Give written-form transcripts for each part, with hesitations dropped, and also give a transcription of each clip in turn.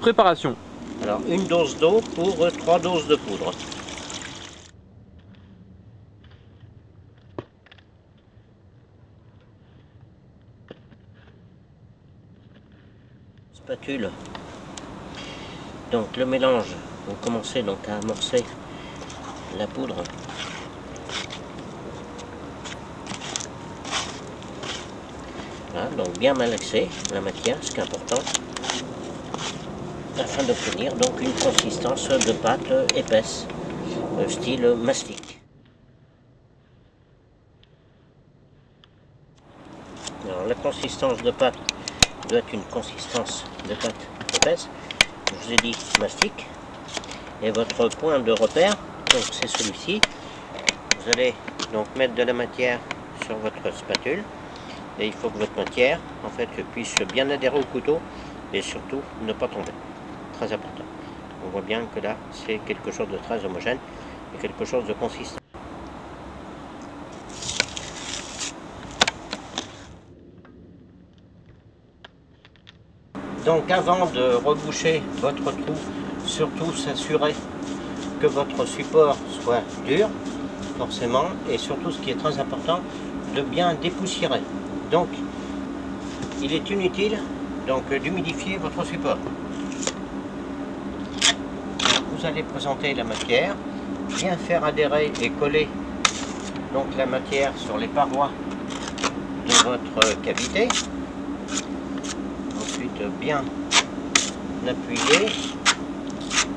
Préparation. Alors une dose d'eau pour 3 doses de poudre. Spatule. Donc le mélange, vous commencez donc à amorcer la poudre. Voilà, donc bien malaxer la matière, ce qui est important, afin d'obtenir donc une consistance de pâte épaisse, style mastic. Alors la consistance de pâte doit être une consistance de pâte épaisse. Je vous ai dit mastic. Et votre point de repère, donc c'est celui-ci. Vous allez donc mettre de la matière sur votre spatule. Et il faut que votre matière en fait puisse bien adhérer au couteau et surtout ne pas tomber. Très important. On voit bien que là c'est quelque chose de très homogène et quelque chose de consistant. Donc avant de reboucher votre trou, surtout s'assurer que votre support soit dur, forcément, et surtout ce qui est très important, de bien dépoussiérer. Donc il est inutile d'humidifier votre support. Vous allez présenter la matière, bien faire adhérer et coller donc la matière sur les parois de votre cavité. Ensuite bien appuyer,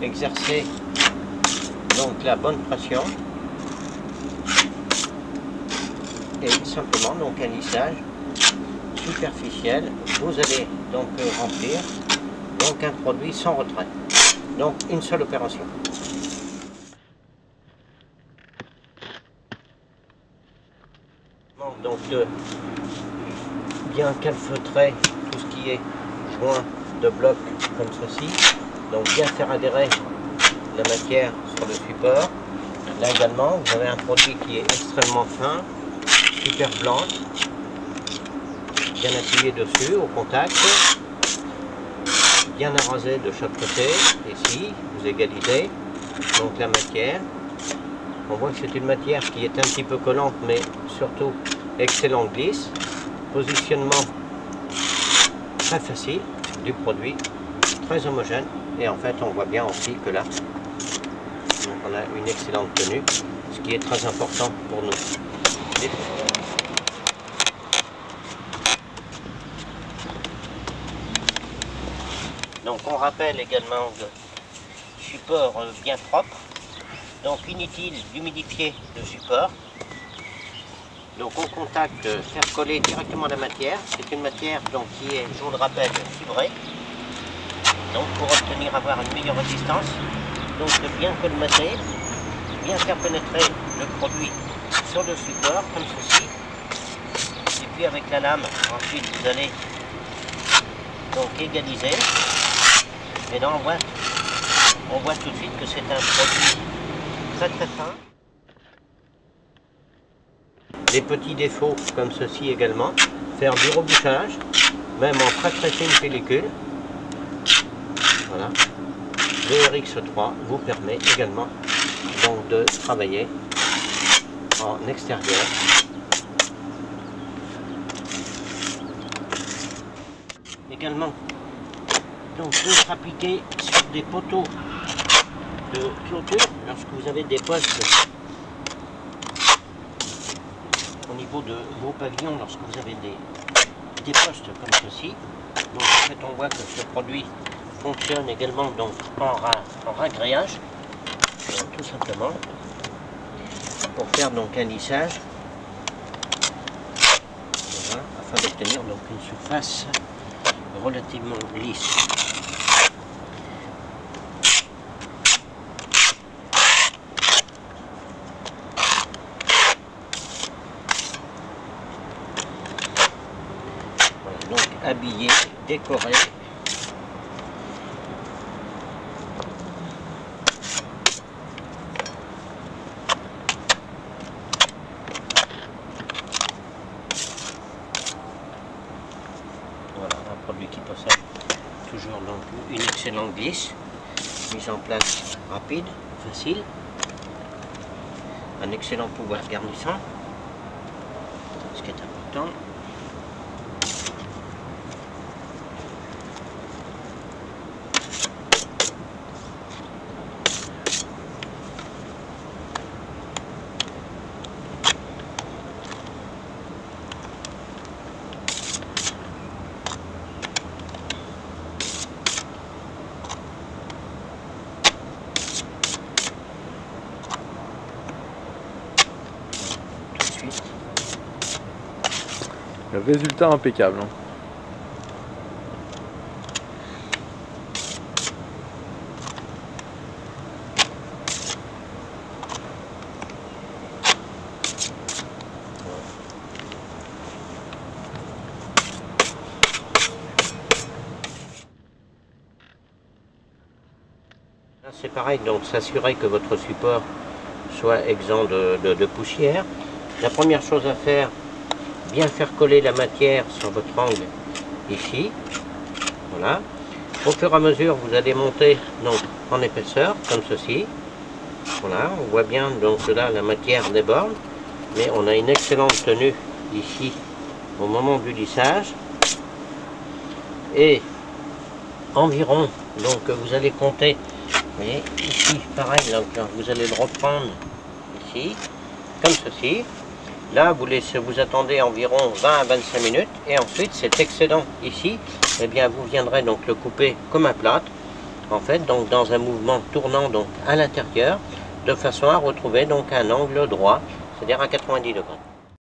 exercer donc la bonne pression et simplement donc un lissage superficiel. Vous allez donc remplir donc un produit sans retrait. Donc une seule opération. Donc de bien calfeutrer tout ce qui est joint de bloc comme ceci. Donc bien faire adhérer la matière sur le support. Là également vous avez un produit qui est extrêmement fin, super blanc. Bien appuyer dessus au contact. Bien arrosé de chaque côté. Ici vous égalisez donc la matière. On voit que c'est une matière qui est un petit peu collante mais surtout excellente glisse. Positionnement très facile du produit, très homogène, et en fait on voit bien aussi que là donc on a une excellente tenue, ce qui est très important pour nous. Donc on rappelle également le support bien propre, donc inutile d'humidifier le support. Donc au contact, faire coller directement la matière. C'est une matière donc, qui est, je vous le rappelle, fibrée. Donc pour avoir une meilleure résistance, donc bien colmater, bien faire pénétrer le produit sur le support comme ceci. Et puis avec la lame, ensuite vous allez donc égaliser. Et là on voit tout de suite que c'est un produit très très fin. Des petits défauts comme ceci également, faire du rebouchage, même en très très fine pellicule. Voilà. Le RX3 vous permet également donc de travailler en extérieur. Également, donc vous appliquer sur des poteaux de clôture lorsque vous avez des postes au niveau de vos pavillons, lorsque vous avez des postes comme ceci. Donc en fait on voit que ce produit fonctionne également donc en ragréage, tout simplement, pour faire donc un lissage, voilà, afin d'obtenir donc une surface relativement lisse. Donc habillé, décoré. Voilà, un produit qui possède toujours donc une excellente glisse. Mise en place rapide, facile. Un excellent pouvoir garnissant, ce qui est important. Le résultat impeccable. Hein. C'est pareil, donc s'assurer que votre support soit exempt de poussière. La première chose à faire, bien faire coller la matière sur votre angle ici. Voilà. Au fur et à mesure, vous allez monter donc en épaisseur, comme ceci. Voilà, on voit bien donc là la matière déborde, mais on a une excellente tenue ici au moment du lissage. Et environ, donc vous allez compter, vous voyez, ici pareil, donc vous allez le reprendre ici, comme ceci. Là, vous attendez environ 20 à 25 minutes et ensuite cet excédent ici, eh bien, vous viendrez donc le couper comme un plâtre, en fait, donc dans un mouvement tournant donc à l'intérieur, de façon à retrouver donc un angle droit, c'est-à-dire à 90 degrés.